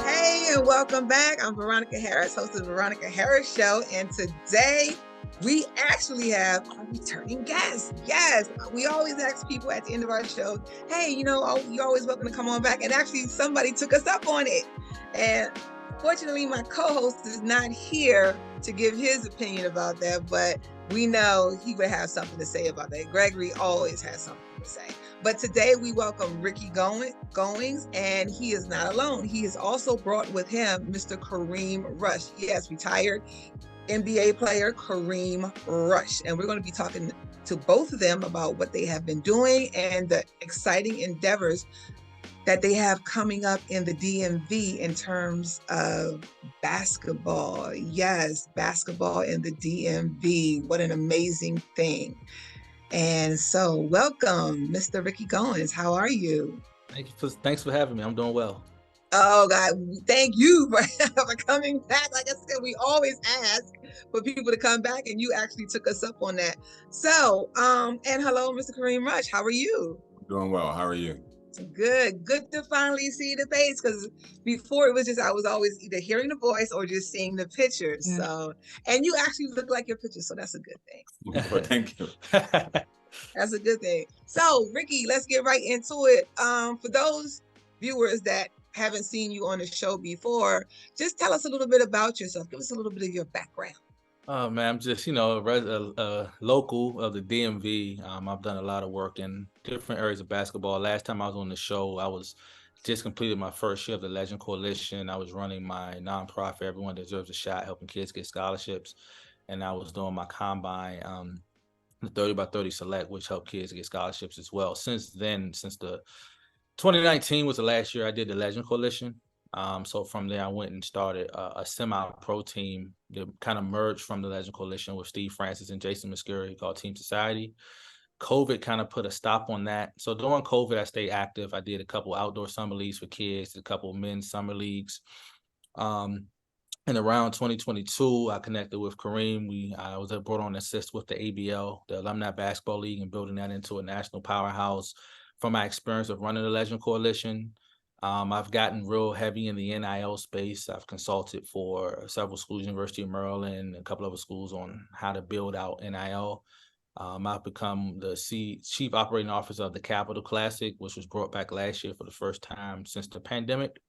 Hey, and welcome back. I'm Veronica Harris, host of the Veronica Harris Show. And today we actually have a returning guest. Yes, we always ask people at the end of our show, hey, you're always welcome to come on back. And actually somebody took us up on it. And fortunately, my co-host is not here to give his opinion about that, but we know he would have something to say about that. Gregory always has something to say. But today we welcome Ricky Goings, and he is not alone. He has also brought with him Mr. Kareem Rush. Yes, retired NBA player Kareem Rush. And we're going to be talking to both of them about what they have been doing and the exciting endeavors that they have coming up in the DMV in terms of basketball. Yes, basketball in the DMV. What an amazing thing. And so welcome, Mr. Ricky Goins. How are you? Thanks for having me. I'm doing well. Oh, God, thank you for coming back. Like I said, we always ask for people to come back, and you actually took us up on that. So, and hello, Mr. Kareem Rush. How are you? Doing well. How are you? Good to finally see the face, because before it was just I was always either hearing the voice or just seeing the pictures. Yeah. So, and you actually look like your pictures, so that's a good thing. Well, thank you. That's a good thing. So, Ricky, let's get right into it. For those viewers that haven't seen you on the show before, just tell us a little bit about yourself. Give us a little bit of your background. Oh man, I'm just a local of the DMV. I've done a lot of work in different areas of basketball. Last time I was on the show, I was just completed my first year of the Legend Coalition. I was running my nonprofit, Everyone Deserves a Shot, helping kids get scholarships, and I was doing my combine, the 30x30 Select, which helped kids get scholarships as well. Since then, since the 2019 was the last year I did the Legend Coalition. So from there, I went and started a semi-pro team that kind of merged from the Legend Coalition with Steve Francis and Jason Muscuri called Team Society. COVID kind of put a stop on that. So during COVID, I stayed active. I did a couple outdoor summer leagues for kids, a couple men's summer leagues. And around 2022, I connected with Kareem. I was brought on to assist with the ABL, the Alumni Basketball League, and building that into a national powerhouse. From my experience of running the Legend Coalition, I've gotten real heavy in the NIL space. I've consulted for several schools, University of Maryland, a couple of other schools on how to build out NIL. I've become the chief operating officer of the Capital Classic, which was brought back last year for the first time since the pandemic.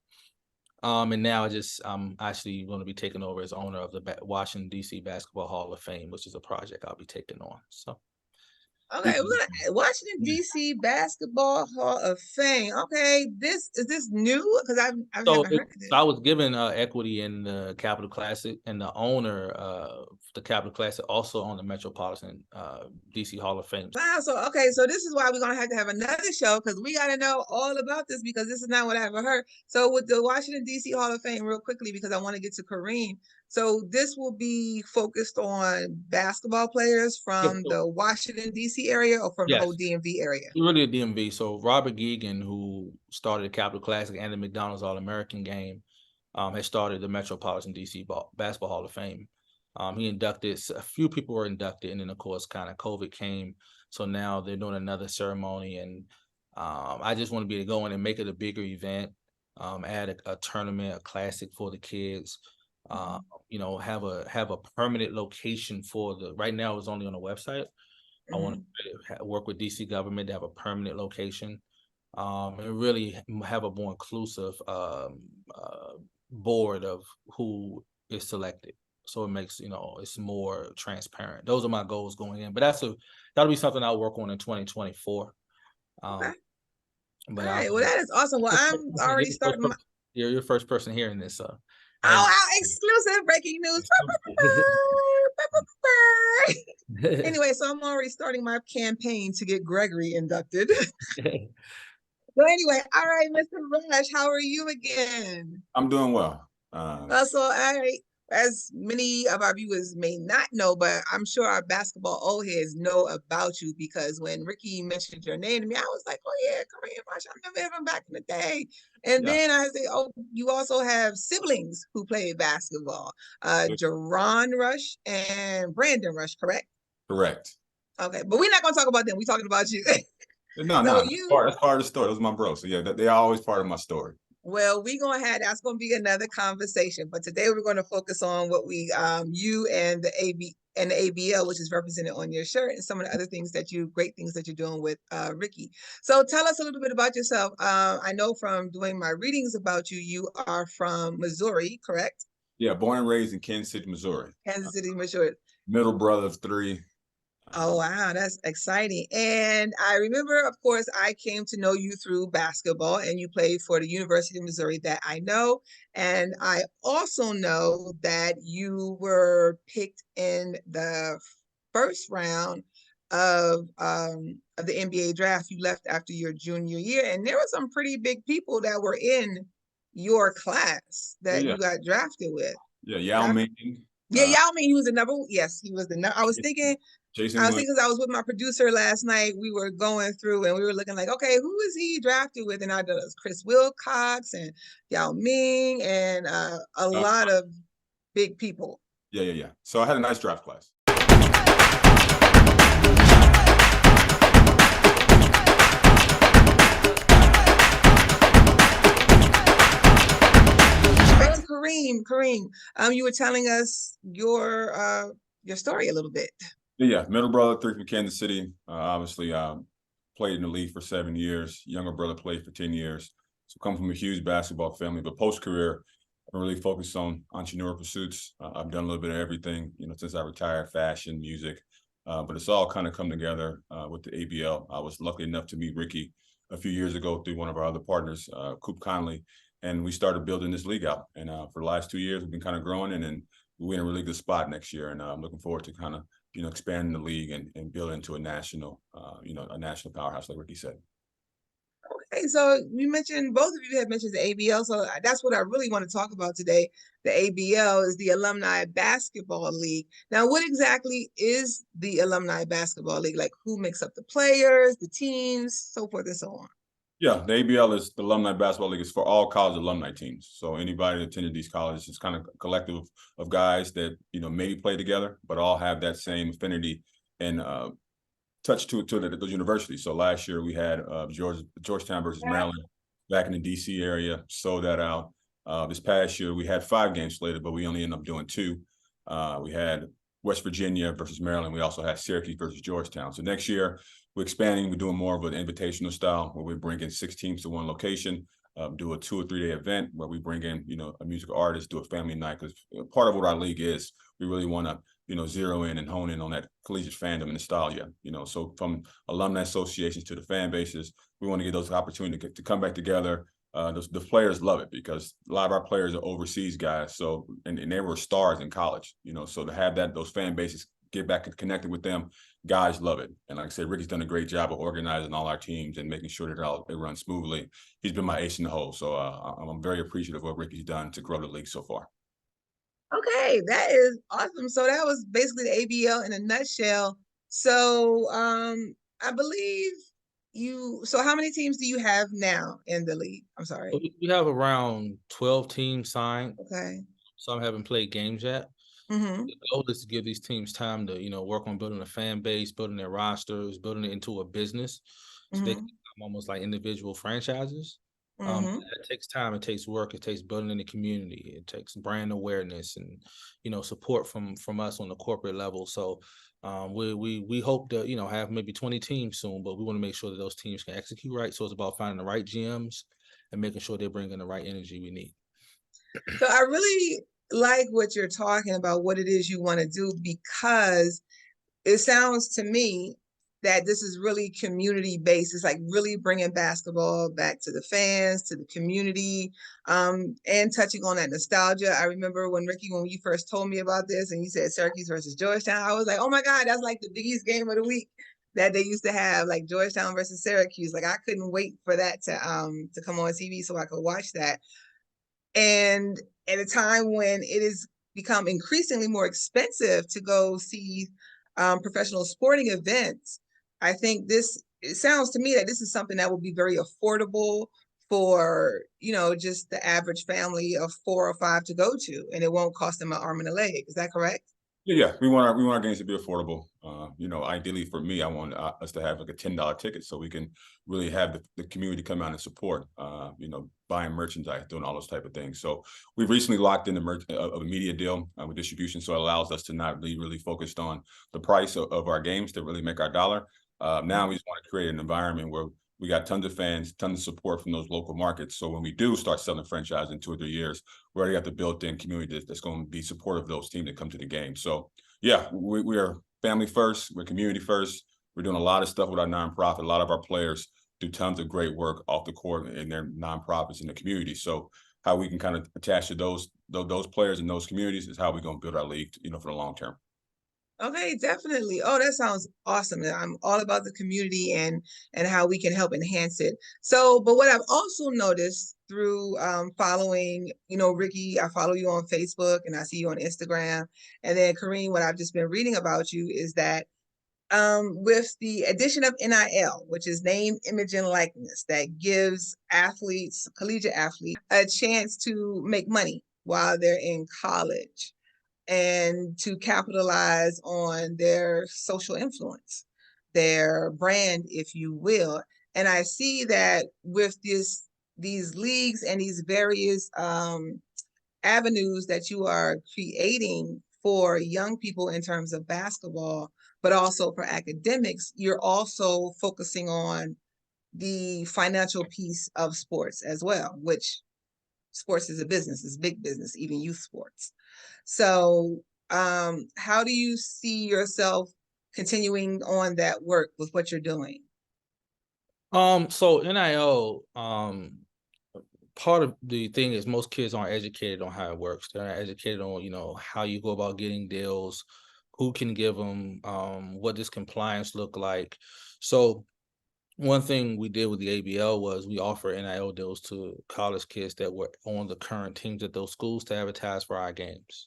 And now I'm actually going to be taking over as owner of the Washington, D.C. Basketball Hall of Fame, which is a project I'll be taking on. So. Okay, we're gonna Washington D.C. Basketball Hall of Fame. Okay, is this new? Because I've never heard of it. So I was given equity in the Capital Classic, and the owner of the Capital Classic also owned the Metropolitan D.C. Hall of Fame. Wow. So this is why we're gonna have to have another show, because we got to know all about this, because this is not what I've ever heard. So with the Washington D.C. Hall of Fame, real quickly, because I want to get to Kareem. So this will be focused on basketball players from the Washington, D.C. area, or from the whole DMV area? Really the DMV. So Robert Geegan, who started the Capital Classic and the McDonald's All-American game, has started the Metropolitan D.C. Basketball Hall of Fame. He inducted, a few people were inducted, and then of course kind of COVID came. So now they're doing another ceremony, and I just want to be able to go in and make it a bigger event, add a tournament, a classic for the kids. Have a permanent location for right now it's only on the website. I want to work with DC government to have a permanent location, and really have a more inclusive board of who is selected. So it makes, it's more transparent. Those are my goals going in, but that'll be something I'll work on in 2024. Okay. But all right, well, that is awesome. Well, I'm already starting. You're your first person hearing this. Exclusive breaking news. Anyway, so I'm already starting my campaign to get Gregory inducted. So anyway, all right, Mr. Rush, how are you again? I'm doing well. As many of our viewers may not know, but I'm sure our basketball old heads know about you, because when Ricky mentioned your name to me, I was like, oh yeah, Kareem Rush, I remember him back in the day. And then I say, oh, you also have siblings who played basketball, Jerron Rush and Brandon Rush, correct? Correct. Okay, but we're not going to talk about them. We're talking about you. No, So no, you, that's part of the story. Those are my bros. So yeah, they are always part of my story. well, that's gonna be another conversation. But today we're gonna focus on what we you and the ABL, which is represented on your shirt, and some of the other things great things that you're doing with Ricky. So tell us a little bit about yourself. I know from doing my readings about you, you are from Missouri, correct? Yeah, born and raised in Kansas City, Missouri. Kansas City, Missouri. Middle brother of three. Oh, wow, that's exciting. And I remember, of course, I came to know you through basketball, and you played for the University of Missouri that I know. And I also know that you were picked in the first round of the NBA draft. You left after your junior year, and there were some pretty big people that were in your class Oh, that yeah. you got drafted with. Yeah, Yao Ming. Yeah, Yao Ming, he was the number. Yes, he was I was thinking. Jason I was Williams. thinking, 'cause I was with my producer last night. We were going through and we were looking like, okay, who is he drafted with? And I know it was Chris Wilcox and Yao Ming and a lot of big people. Yeah. So I had a nice draft class. Kareem, you were telling us your story a little bit. Yeah, middle brother, three from Kansas City. Obviously, played in the league for 7 years. Younger brother played for 10 years. So come from a huge basketball family, but post-career, I'm really focused on entrepreneurial pursuits. I've done a little bit of everything, since I retired, fashion, music, but it's all kind of come together with the ABL. I was lucky enough to meet Ricky a few years ago through one of our other partners, Coop Conley, and we started building this league out. And for the last 2 years, we've been kind of growing, and then we're in a really good spot next year. And I'm looking forward to kind of expanding the league and build into a national, a national powerhouse, like Ricky said. Okay, so you mentioned, both of you have mentioned the ABL, so that's what I really want to talk about today. The ABL is the Alumni Basketball League. Now, what exactly is the Alumni Basketball League? Like, who makes up the players, the teams, so forth and so on? Yeah, the ABL is the Alumni Basketball League. Is for all college alumni teams. So anybody that attended these colleges, is kind of a collective of guys that maybe play together, but all have that same affinity and touch to those universities. So last year we had Georgetown versus Maryland back in the DC area, sold that out. This past year we had 5 games slated, but we only ended up doing 2. We had West Virginia versus Maryland. We also had Syracuse versus Georgetown. So next year we're expanding. We're doing more of an invitational style where we bring in 6 teams to one location, do a 2 or 3 day event where we bring in, a musical artist, do a family night. Because part of what our league is, we really want to, zero in and hone in on that collegiate fandom and nostalgia. So from alumni associations to the fan bases, we want to get those opportunities to come back together. The players love it because a lot of our players are overseas guys. So, and they were stars in college, so to have those fan bases get back and connected with them, guys love it. And like I said, Ricky's done a great job of organizing all our teams and making sure that they run smoothly. He's been my ace in the hole. So I'm very appreciative of what Ricky's done to grow the league so far. Okay, that is awesome. So that was basically the ABL in a nutshell. So I believe so how many teams do you have now in the league? I'm sorry. We have around 12 teams signed. Okay. Some haven't played games yet. Mm-hmm. The goal is to give these teams time to, work on building a fan base, building their rosters, building it into a business. So they can become almost like individual franchises. It takes time, it takes work, it takes building in the community, it takes brand awareness and support from us on the corporate level. So we hope to have maybe 20 teams soon, but we want to make sure that those teams can execute right. So it's about finding the right GMs and making sure they're bringing the right energy we need. So I really like what you're talking about, what it is you want to do, because it sounds to me that this is really community based. It's like really bringing basketball back to the fans, to the community, and touching on that nostalgia. I remember when you first told me about this and you said Syracuse versus Georgetown, I was like, oh my God, that's like the biggest game of the week that they used to have, like Georgetown versus Syracuse. Like I couldn't wait for that to come on TV so I could watch that. And at a time when it has become increasingly more expensive to go see professional sporting events, I think it sounds to me that this is something that will be very affordable for, just the average family of 4 or 5 to go to, and it won't cost them an arm and a leg. Is that correct? Yeah, we want our games to be affordable. Ideally for me, I want us to have like a $10 ticket so we can really have the community come out and support. Buying merchandise, doing all those type of things. So we've recently locked in a media deal with distribution, so it allows us to not be really focused on the price of our games to really make our dollar. Now we just want to create an environment where we got tons of fans, tons of support from those local markets. So when we do start selling franchise in 2 or 3 years, we already got the built-in community that's going to be supportive of those teams that come to the game. So yeah, we are family first, we're community first. We're doing a lot of stuff with our nonprofit. A lot of our players do tons of great work off the court in their nonprofits in the community. So how we can kind of attach to those players and those communities is how we're going to build our league, for the long term. Okay, definitely. Oh, that sounds awesome. I'm all about the community and how we can help enhance it. So, but what I've also noticed through following, Ricky, I follow you on Facebook and I see you on Instagram. And then Kareem, what I've just been reading about you is that with the addition of NIL, which is name, image, and likeness, that gives athletes, collegiate athletes, a chance to make money while they're in college and to capitalize on their social influence, their brand, if you will. And I see that with these leagues and these various avenues that you are creating for young people in terms of basketball, but also for academics, you're also focusing on the financial piece of sports as well, which sports is a business, it's big business, even youth sports. So, how do you see yourself continuing on that work with what you're doing? So NIL, part of the thing is most kids aren't educated on how it works. They're not educated on, how you go about getting deals, who can give them, what does compliance look like. So one thing we did with the ABL was we offer NIL deals to college kids that were on the current teams at those schools to advertise for our games.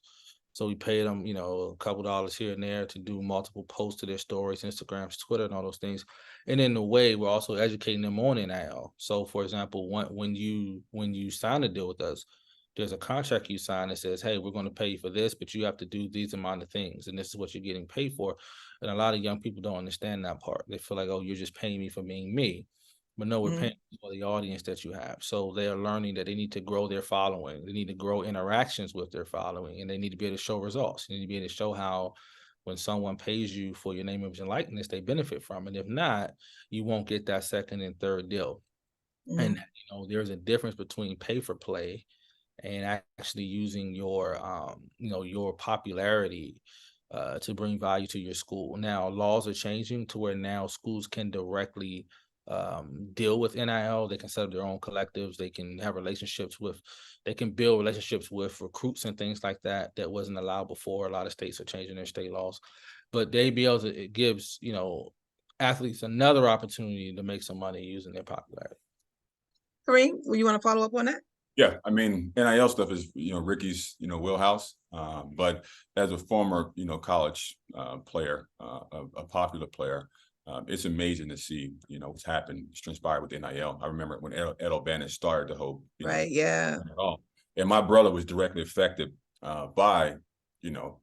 So we paid them, a couple dollars here and there to do multiple posts to their stories, Instagrams, Twitter, and all those things. And in a way, we're also educating them on NIL. So, for example, when you sign a deal with us, there's a contract you sign that says, "Hey, we're going to pay you for this, but you have to do these amount of things, and this is what you're getting paid for." And a lot of young people don't understand that part. They feel like, "Oh, you're just paying me for being me." But no, we're paying for the audience that you have. So they are learning that they need to grow their following. They need to grow interactions with their following, and they need to be able to show results. You need to be able to show how when someone pays you for your name, image, and likeness, they benefit from it. If not, you won't get that second and third deal. And there's a difference between pay for play and actually using your popularity to bring value to your school. Now, laws are changing to where now schools can directly deal with NIL. They can set up their own collectives. They can have they can build relationships with recruits and things like that. That wasn't allowed before. A lot of states are changing their state laws, but the ABL, it gives, athletes another opportunity to make some money using their popularity. Kareem, you want to follow up on that? Yeah, I mean, NIL stuff is, Ricky's, wheelhouse. But as a former, college player, a popular player, it's amazing to see, what's happened, it's transpired with NIL. I remember when Ed O'Bannon started the whole, right, yeah. And my brother was directly affected by,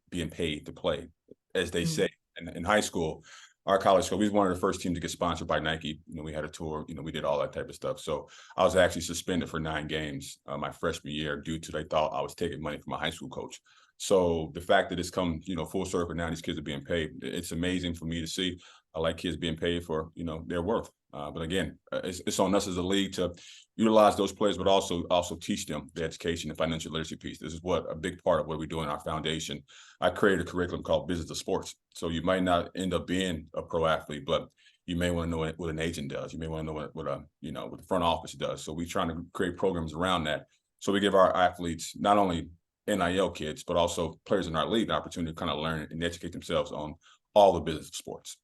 being paid to play, as they say. In high school, our college school, we was one of the first teams to get sponsored by Nike. We had a tour, we did all that type of stuff. So I was actually suspended for 9 games my freshman year due to they thought I was taking money from my high school coach. So the fact that it's come, full circle now, these kids are being paid. It's amazing for me to see. I like kids being paid for, their worth. But again, it's on us as a league to utilize those players, but also teach them the education and financial literacy piece. This is what a big part of what we do in our foundation. I created a curriculum called Business of Sports. So you might not end up being a pro athlete, but you may want to know what an agent does. You may want to know what the front office does. So we're trying to create programs around that. So we give our athletes, not only NIL kids, but also players in our league, the opportunity to kind of learn and educate themselves on all the business of sports.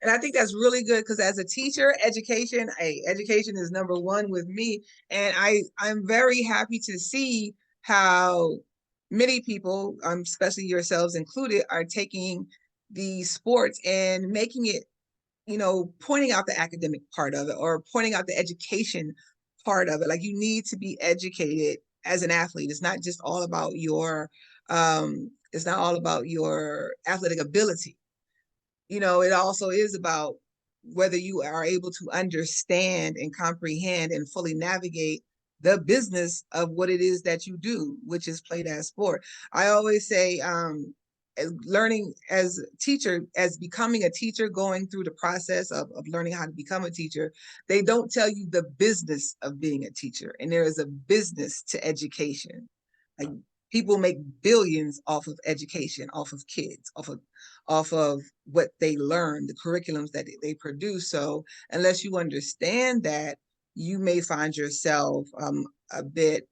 And I think that's really good because as a teacher, education is number one with me. And I'm very happy to see how many people, especially yourselves included, are taking the sports and making it, pointing out the academic part of it or pointing out the education part of it. Like you need to be educated as an athlete. It's not just all about your It's not all about your athletic ability. It also is about whether you are able to understand and comprehend and fully navigate the business of what it is that you do, which is play that sport. I always say, learning as a teacher, as becoming a teacher, going through the process of learning how to become a teacher, they don't tell you the business of being a teacher. And there is a business to education. Like, people make billions off of education, off of kids, off of what they learn, the curriculums that they produce. So unless you understand that, you may find yourself a bit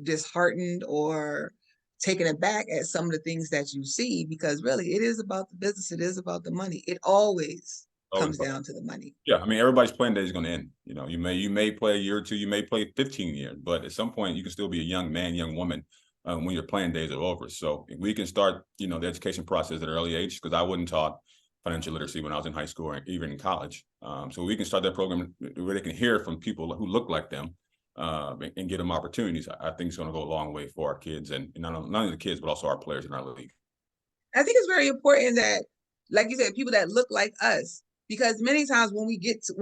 disheartened or taken aback at some of the things that you see, because really it is about the business. It is about the money. It always comes down to the money. Yeah, I mean, everybody's playing day is going to end. You may play a year or two, you may play 15 years, but at some point you can still be a young man, young woman when your playing days are over. So we can start, the education process at an early age, because I wasn't taught financial literacy when I was in high school or even in college. So we can start that program where they can hear from people who look like them and get them opportunities. I think it's going to go a long way for our kids, and not only the kids, but also our players in our league. I think it's very important that, like you said, people that look like us, because many times when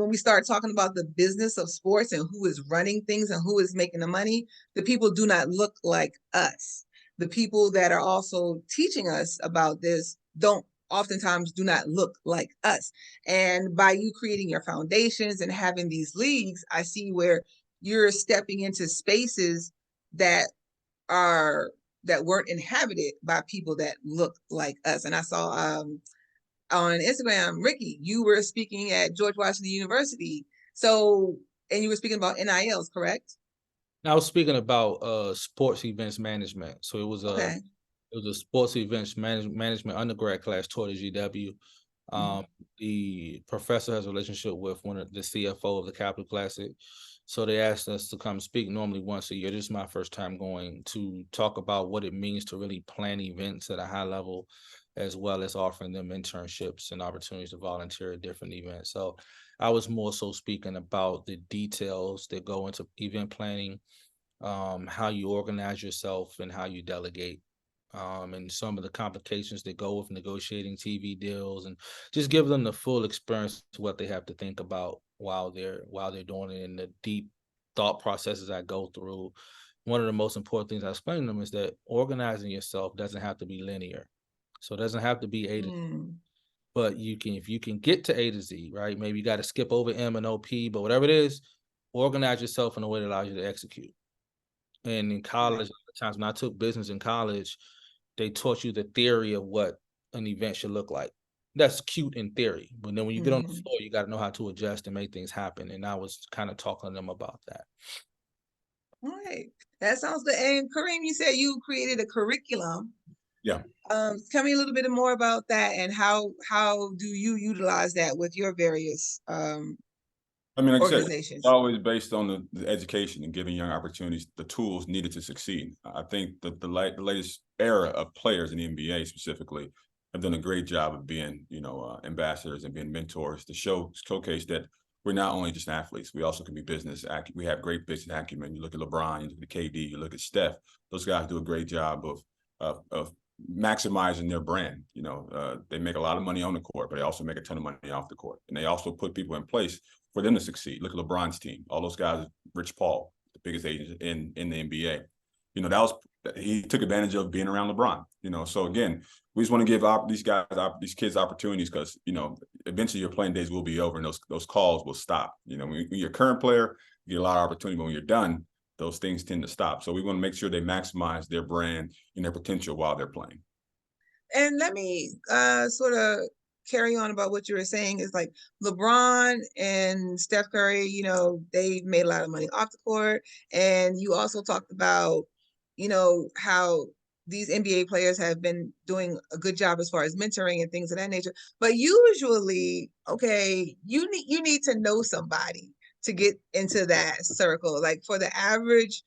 we start talking about the business of sports and who is running things and who is making the money, the people do not look like us. The people that are also teaching us about this oftentimes do not look like us. And by you creating your foundations and having these leagues, I see where you're stepping into spaces that weren't inhabited by people that look like us. And I saw on Instagram, Ricky, you were speaking at George Washington University. And you were speaking about NILs, correct? I was speaking about sports events management. So it was Okay. it was a sports events management undergrad class taught at GW. The professor has a relationship with one of the CFO of the Capital Classic. So they asked us to come speak normally once a year. This is my first time going to talk about what it means to really plan events at a high level, as well as offering them internships and opportunities to volunteer at different events. So I was more so speaking about the details that go into event planning, how you organize yourself and how you delegate, and some of the complications that go with negotiating TV deals, and just give them the full experience to what they have to think about while they're doing it, and the deep thought processes I go through. One of the most important things I explain to them is that organizing yourself doesn't have to be linear. So it doesn't have to be A to Z, but if you can get to A to Z, right? Maybe you got to skip over M and OP, but whatever it is, organize yourself in a way that allows you to execute. And in college, a lot of times when I took business in college, they taught you the theory of what an event should look like. That's cute in theory, but then when you get on the floor, you got to know how to adjust and make things happen. And I was kind of talking to them about that. All right, that sounds good. And Kareem, you said you created a curriculum. Yeah. Tell me a little bit more about that, and how do you utilize that with your various I mean, like I said, organizations? it's always based on the education and giving young opportunities, the tools needed to succeed. I think that the latest era of players in the NBA specifically have done a great job of being, ambassadors and being mentors to showcase that we're not only just athletes, we also can be business. We have great business acumen. You look at LeBron, you look at KD, you look at Steph. Those guys do a great job of maximizing their brand. They make a lot of money on the court, but they also make a ton of money off the court, and they also put people in place for them to succeed. Look at LeBron's team. All those guys, Rich Paul, the biggest agent in the NBA. He took advantage of being around LeBron. So again, we just want to give these kids opportunities, because eventually your playing days will be over and those calls will stop. When you're a current player, you get a lot of opportunity, but when you're done, those things tend to stop. So we want to make sure they maximize their brand and their potential while they're playing. And let me sort of carry on about what you were saying. Is like LeBron and Steph Curry, they've made a lot of money off the court. And you also talked about, how these NBA players have been doing a good job as far as mentoring and things of that nature. But usually, okay, you need to know somebody to get into that circle. Like for the average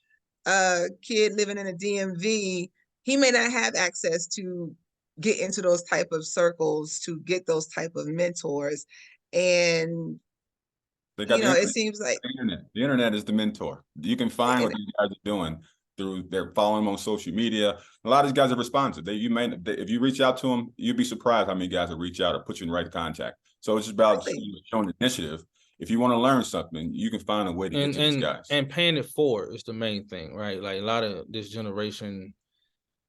kid living in a DMV, he may not have access to get into those type of circles, to get those type of mentors. And they got it seems like the internet is the mentor. You can find what these guys are doing through their following them on social media. A lot of these guys are responsive. If you reach out to them, you'd be surprised how many guys will reach out or put you in the right contact. So it's just about showing initiative. If you want to learn something, you can find a way to get to these guys. And paying it forward is the main thing, right? Like a lot of this generation,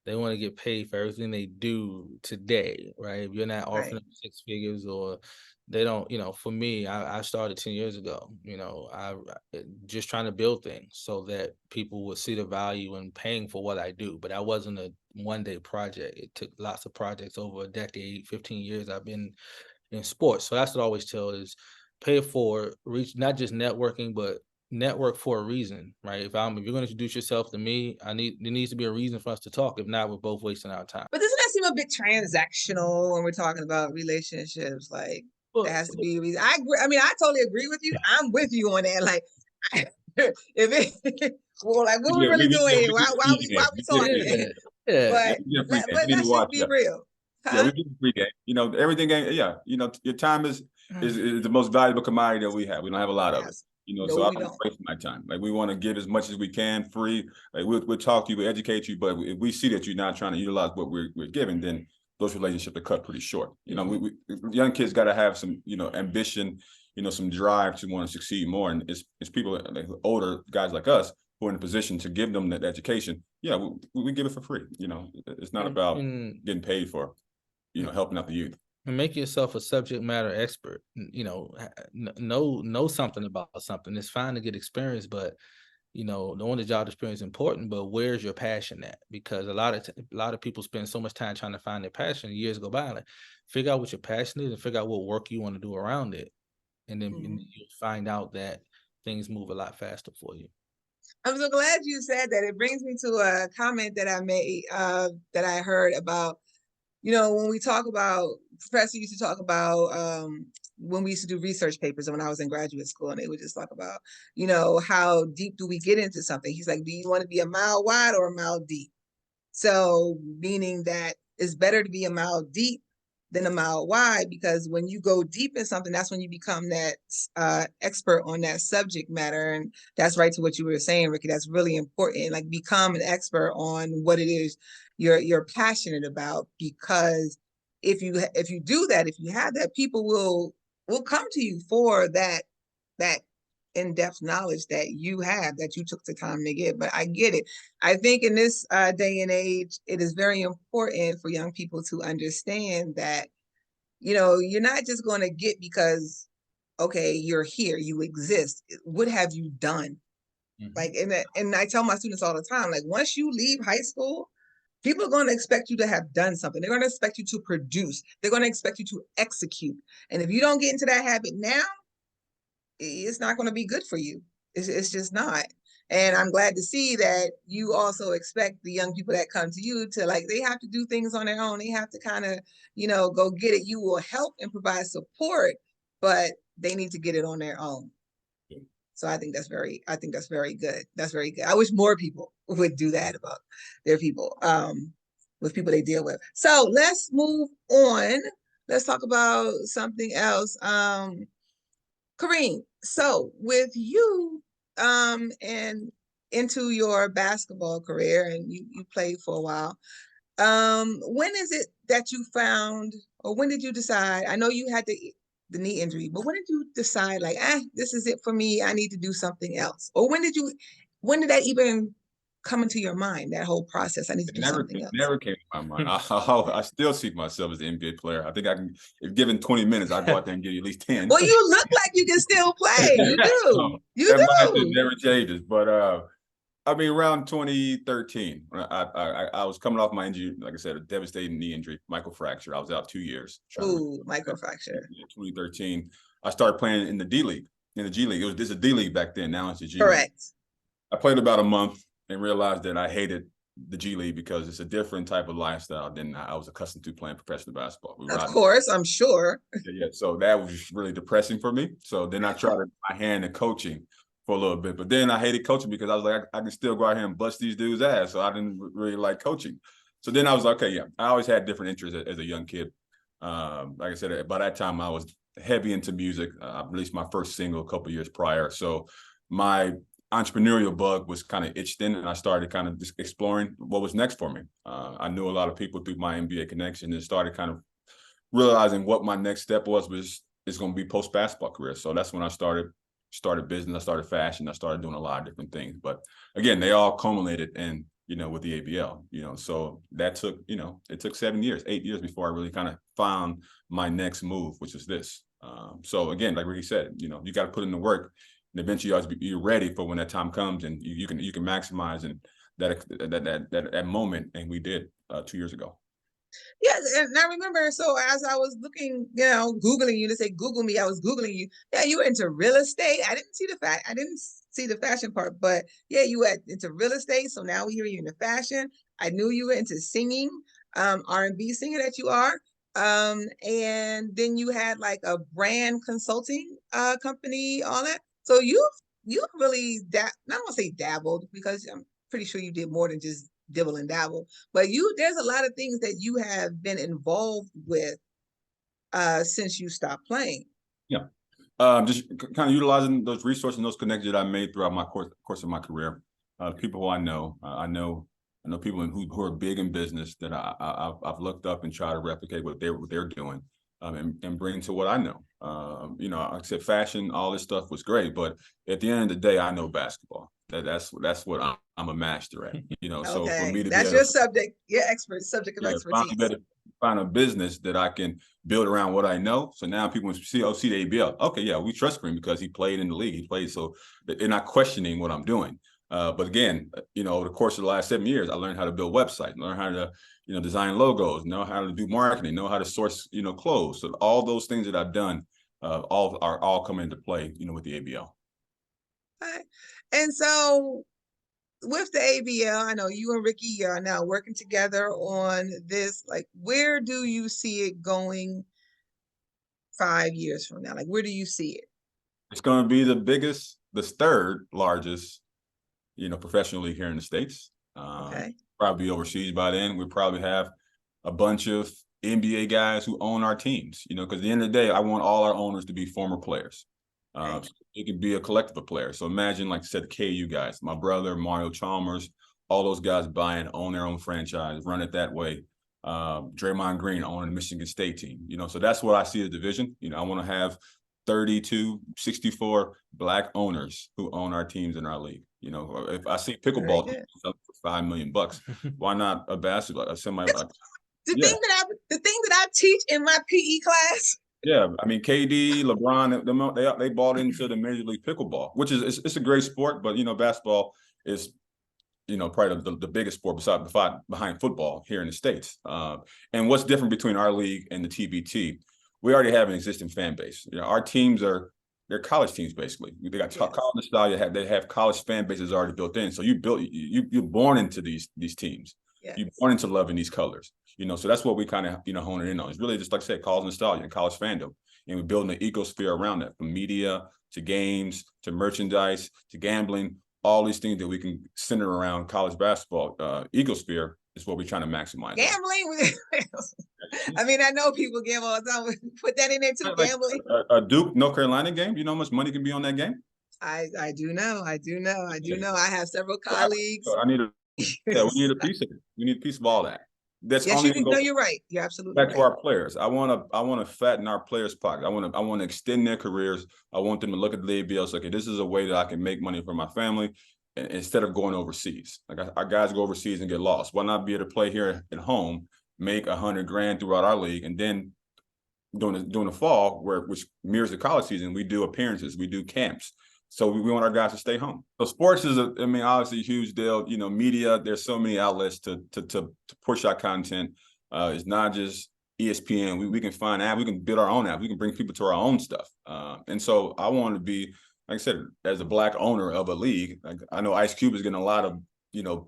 they want to get paid for everything they do today, right? If you're not offering them 6 figures, or they don't, for me, I started 10 years ago, I just trying to build things so that people would see the value in paying for what I do. But that wasn't a one-day project. It took lots of projects over a decade, 15 years I've been in sports. So that's what I always tell is pay it forward, reach, not just networking, but network for a reason, right? If you're going to introduce yourself to me, there needs to be a reason for us to talk. If not, we're both wasting our time. But doesn't that seem a bit transactional when we're talking about relationships? Like, there has to be a reason. I agree. I mean, I totally agree with you. I'm with you on that. Like, if it, well, like, what we really doing? Why we talking? Yeah. But let's just be real. Yeah, we get a free game. Everything game. Yeah, your time is the most valuable commodity that we have. We don't have a lot of it. So I don't waste my time. Like, we want to give as much as we can free. Like, we'll talk to you, we'll educate you, but if we see that you're not trying to utilize what we're giving, then those relationships are cut pretty short. We young kids got to have some, ambition, some drive to want to succeed more. And it's people like older guys like us who are in a position to give them that education. Yeah, we give it for free. It's not about getting paid for, helping out the youth. And make yourself a subject matter expert. Know something about something. It's fine to get experience, but knowing the job experience is important. But where's your passion at? Because a lot of people spend so much time trying to find their passion. Years go by. Like, figure out what your passion is and figure out what work you want to do around it, and then you'll find out that things move a lot faster for you. I'm so glad you said that. It brings me to a comment that I made that I heard about. When we talk about, professor used to talk about when we used to do research papers when I was in graduate school, and they would just talk about, how deep do we get into something? He's like, do you want to be a mile wide or a mile deep? So meaning that it's better to be a mile deep than a mile wide, because when you go deep in something, that's when you become that expert on that subject matter. And that's right to what you were saying, Ricky. That's really important. Like, become an expert on what it is you're passionate about, because if you do that, if you have that, people will come to you for that in-depth knowledge that you have, that you took the time to get. But I get it. I think in this day and age, it is very important for young people to understand that, you're not just going to get because, okay, you're here, you exist. What have you done? Like, and I tell my students all the time, like, once you leave high school, people are going to expect you to have done something. They're going to expect you to produce. They're going to expect you to execute. And if you don't get into that habit now, it's not going to be good for you. It's just not. And I'm glad to see that you also expect the young people that come to you to, like, they have to do things on their own. They have to kind of, go get it. You will help and provide support, but they need to get it on their own. So I think that's very good. That's very good. I wish more people would do that about their people, with people they deal with. So let's move on. Let's talk about something else. Kareem, so with you and into your basketball career, and you played for a while, when is it that you found, or when did you decide? I know you had the knee injury, but when did you decide, like, this is it for me, I need to do something else? Or when did that even come into your mind, that whole process? I need to do something else. It never came to my mind. I still see myself as an NBA player. I think I can, if given 20 minutes, I'll go out there and give you at least 10. Well, you look like you can still play. You do. That mindset never changes. But around 2013, I was coming off my injury, like I said, a devastating knee injury, microfracture. I was out 2 years. Ooh, microfracture. In 2013, I started playing in the D League, in the G League. This is a D League back then. Now it's a G League. Correct. I played about a month and realized that I hated the G League because it's a different type of lifestyle than I was accustomed to playing professional basketball. Of course, I'm sure. Yeah, so that was just really depressing for me. So then I tried my hand in coaching for a little bit, but then I hated coaching because I was like, I can still go out here and bust these dudes' ass. So I didn't really like coaching. So then I was like, okay, yeah, I always had different interests as a young kid. Like I said, by that time I was heavy into music. I released my first single a couple years prior. So my entrepreneurial bug was kind of itched in, and I started kind of just exploring what was next for me. I knew a lot of people through my NBA connection, and started kind of realizing what my next step was going to be post basketball career. So that's when I started business. I started fashion. I started doing a lot of different things. But again, they all culminated in, with the ABL. So that took, it took 8 years before I really kind of found my next move, which is this. So again, like Ricky said, you got to put in the work, and eventually you're ready for when that time comes, and you can maximize and that moment. And we did 2 years ago. Yes, and I remember. So as I was looking, Googling you, to say Google me, I was Googling you. Yeah, you were into real estate. I didn't see the fashion part, but yeah, you were into real estate. So now we hear you into fashion. I knew you were into singing, R&B singer that you are. And then you had like a brand consulting company, all that. So you really not gonna say dabbled, because I'm pretty sure you did more than just dibble and dabble, but there's a lot of things that you have been involved with since you stopped playing. Yeah. Just kind of utilizing those resources and those connections that I made throughout my course of my career. People who I know people who are big in business that I've looked up and try to replicate what they're doing, and bring to what I know. Like I said, fashion, all this stuff was great, but at the end of the day, I know basketball. That's what I'm a master at. So Okay. for me to that's your subject, your subject of expertise. Find a business that I can build around what I know. So now people see the ABL. Okay, yeah, we trust Kareem because he played in the league. He played, so they're not questioning what I'm doing. But again, over the course of the last 7 years, I learned how to build websites, learn how to, design logos, know how to do marketing, know how to source, clothes. So all those things that I've done, all come into play, with the ABL. Right. And so with the ABL, I know you and Ricky are now working together on this. Like, where do you see it going 5 years from now? Like, where do you see it? It's going to be the third largest, professional league here in the States. Okay. Probably overseas by then. We probably have a bunch of NBA guys who own our teams, because at the end of the day, I want all our owners to be former players. So it could be a collective of players. So imagine, like I said, the KU guys, my brother, Mario Chalmers, all those guys buy and own their own franchise, run it that way. Draymond Green owning the Michigan State team, so that's what I see as division. I want to have 64 Black owners who own our teams in our league. If I see pickleball for $5 million, why not a basketball? The thing that I teach in my PE class. Yeah, I mean, KD, LeBron, they bought into the Major League Pickleball, which is it's a great sport, but basketball is probably the biggest sport behind football here in the States. And what's different between our league and the TBT? We already have an existing fan base. Our teams they're college teams basically. They got college nostalgia. They have college fan bases already built in. So you're born into these teams. Yes. You're born into loving these colors. So that's what we kind of honing in on. It's really just, like I said, college nostalgia and college fandom, and we're building an ecosphere around that, from media to games to merchandise to gambling. All these things that we can center around college basketball ecosphere is what we're trying to maximize. Gambling. I mean, I know people gamble all the time. Put that in there too. Like gambling. A Duke, North Carolina game. You know how much money can be on that game? I do know. I have several colleagues. So we need a piece of it. We need a piece of all that. That's yes, you're right. You're absolutely back to our players. I want to fatten our players' pocket. I want to extend their careers. I want them to look at the ABL and say, okay, this is a way that I can make money for my family instead of going overseas. Like our guys go overseas and get lost. Why not be able to play here at home, make $100,000 throughout our league, and then during the fall, which mirrors the college season, we do appearances, we do camps. So we want our guys to stay home. So sports is obviously a huge deal. Media, there's so many outlets to push our content. It's not just ESPN. We can find app. We can build our own app. We can bring people to our own stuff. And so I want to be, like I said, as a Black owner of a league. Like, I know Ice Cube is getting a lot of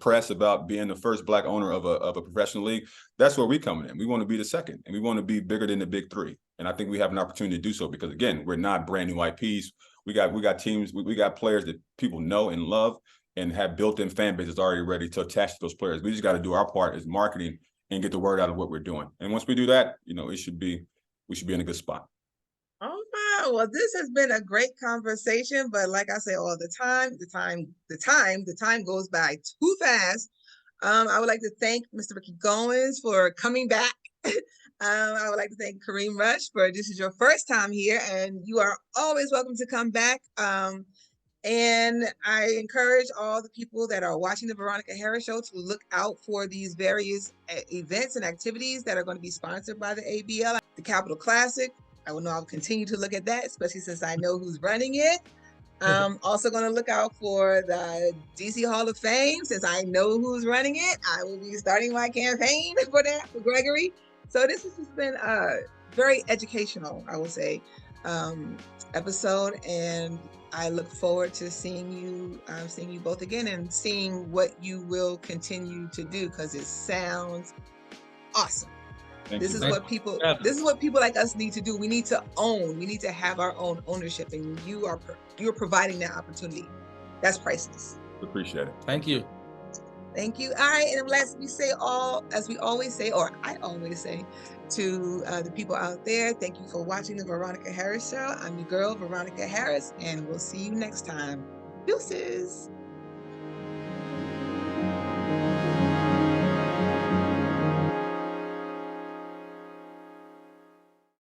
press about being the first Black owner of a professional league. That's where we're coming in. We want to be the second, and we want to be bigger than the big three. And I think we have an opportunity to do so because, again, we're not brand new IPs. We got teams, we got players that people know and love and have built-in fan bases already ready to attach to those players. We just got to do our part as marketing and get the word out of what we're doing. And once we do that, we should be in a good spot. All Oh, well, this has been a great conversation, but like I say all the time goes by too fast. I would like to thank Mr. Ricky Goins for coming back. I would like to thank Kareem Rush for this is your first time here, and you are always welcome to come back. And I encourage all the people that are watching the Veronica Harris Show to look out for these various events and activities that are going to be sponsored by the ABL. The Capitol Classic, I will know I'll continue to look at that, especially since I know who's running it. I'm also going to look out for the DC Hall of Fame, since I know who's running it. I will be starting my campaign for that, for Gregory. So this has just been a very educational, I would say, episode, and I look forward to seeing you both again and seeing what you will continue to do, because it sounds awesome. This is what people like us need to do. We need to own. We need to have our own ownership, and you're providing that opportunity. That's priceless. Appreciate it. Thank you. Thank you. All right, and as we always say, or I always say to the people out there, thank you for watching the Veronica Harris Show. I'm your girl, Veronica Harris, and we'll see you next time. Deuces.